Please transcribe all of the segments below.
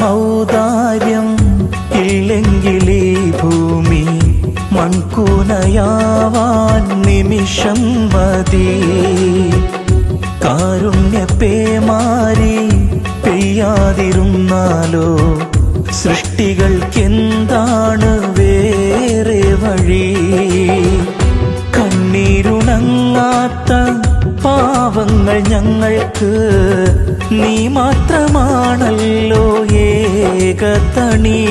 ഔദാര്യം ഇല്ലെങ്കിലേ ഭൂമി മൺകൂനയാവാൻ നിമിഷം മതി. കാരുണ്യപ്പേമാരി പെയ്യാതിരുന്നാലോ സൃഷ്ടികൾക്കെന്താണ് വേറെ വഴി? കണ്ണീരുണങ്ങാത്ത പാവങ്ങൾ ഞങ്ങൾക്ക് നീ മാത്രമാണല്ലോ ഏകതണി.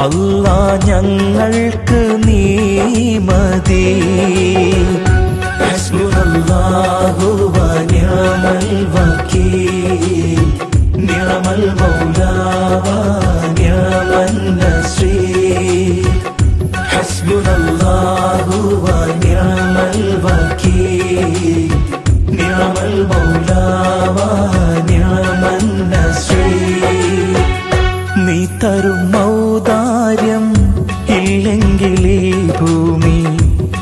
അല്ലാ ഞങ്ങൾക്ക് നീ മതി. ഹസ്ബുനല്ലാഹു വ നിഅമൽ വകീൽ നിഅമൽ മൗലാ വ നിഅമൻ നസീർ. ഹസ്ബുനല്ലാഹു വ നിഅമൽ വകീൽ നിഅമൽ മൗലാ വ നിഅമൻ നസീർ. നീ തരും ഔദാര്യം ഇല്ലെങ്കിലേ ഭൂമി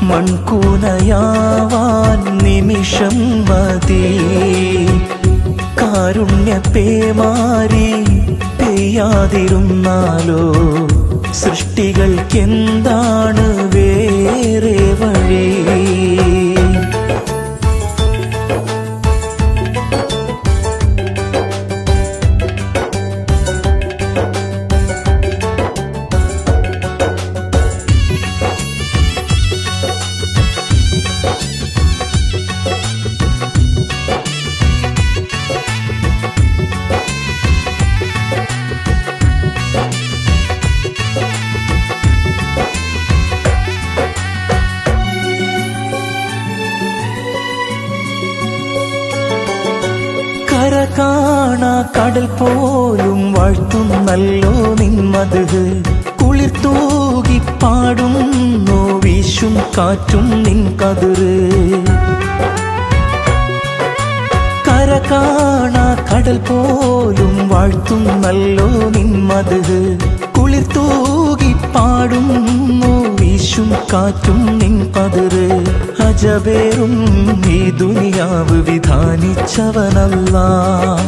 മൺകൂനയാവാൻ നിമിഷം മതി. കാരുണ്യപ്പേമാരി പെയ്യാതിരുന്നാലോ സൃഷ്ടികൾക്കെന്താണ് വേറെ വഴി? കാണാ കടൽ പോലും വാഴ്ത്തുന്നല്ലോ നിന്മത്. കുളിർ തൂകി പാടുന്നു വീശും കാറ്റും നിൻ കതിര്. കര കാണാ കടൽ പോലും വാഴ്ത്തുന്നല്ലോ നിന്മത്. കുളിർ തൂകി പാടുന്നു വീശും കാറ്റും നിൻ കതിര്. അജബേറും ഈ ദുനിയാവ് വിധാനിച്ചവനല്ലാഹ്.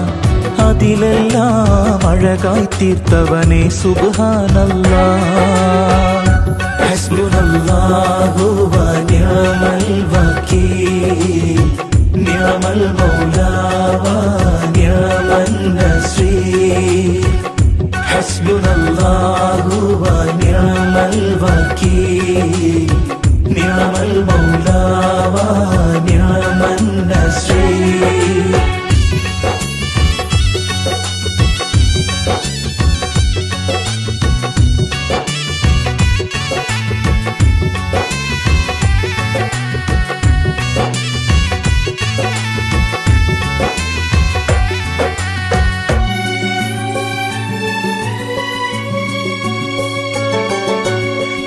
അതിലെല്ലാം അഴകായി തീർത്തവനെ സുബ്ഹാനല്ലാഹ്. ഹസ്ബുനല്ലാഹു വ നിഅമൽ വകീൽ നിഅമൽ മൗലാ വ നിഅമൻ നസീർ. ഹസ്ബുനല്ലാഹു വ നിഅമൽ വകീൽ നിഅമൽ മൗലാ വ നിഅമൻ നസീർ.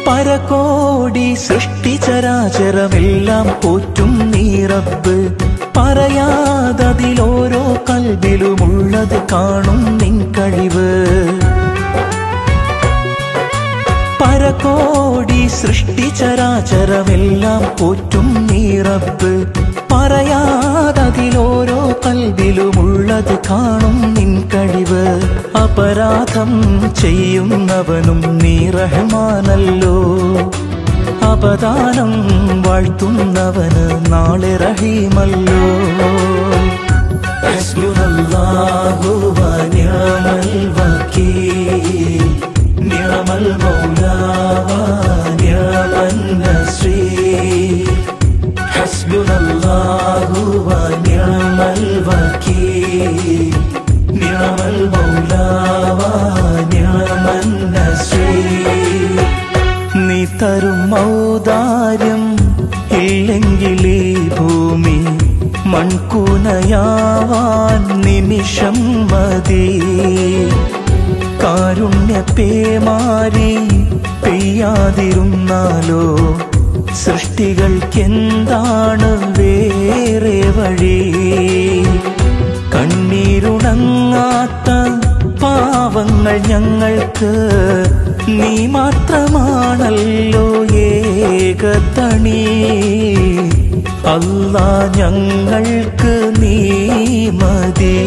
പരകോടി സൃഷ്ടിചരാചരമെല്ലാം പോറ്റും നീ റബ്ബ്. പറയാതതിലോരോ കൽബിലുമുള്ളത് കാണും നിൻ കഴിവ്. പരകോടി സൃഷ്ടിചരാചരമെല്ലാം പോറ്റും നീ റബ്ബ്. പറയാതതിലോരോ കൽബിലുമുള്ളത് കാണും നിൻ കഴിവ്. അപരാധം ചെയ്യുന്നവനും നീ റഹ്മാനല്ലോ. അപദാനം വാഴ്ത്തുന്നവന് നാളെ റഹീമല്ലോ. ഹസ്ബുനല്ലാഹു വ നിഅമൽ വകീൽ നിഅമൽ മൗലാ വ നിഅമൻ നസീർ. ഹസ്ബുനല്ലാഹു വ നിഅമൽ വകീൽ നിഅമൽ മൗലാ വ നിഅമൻ നസീർ. നീ തരും ഔദാര്യം ഇല്ലെങ്കിലേ ഭൂമി മൺകൂനയാവാൻ നിമിഷം മതി. കാരുണ്യപ്പേമാരി പെയ്യാതിരുന്നാലോ സൃഷ്ടികൾക്കെന്താണ് വേറെ വഴി? കണ്ണീരുണങ്ങാത്ത പാവങ്ങൾ ഞങ്ങൾക്ക് നീ മാത്രമാണല്ലോ ഏകതണി. അല്ലാ ഞങ്ങൾക്ക് നീ മതി.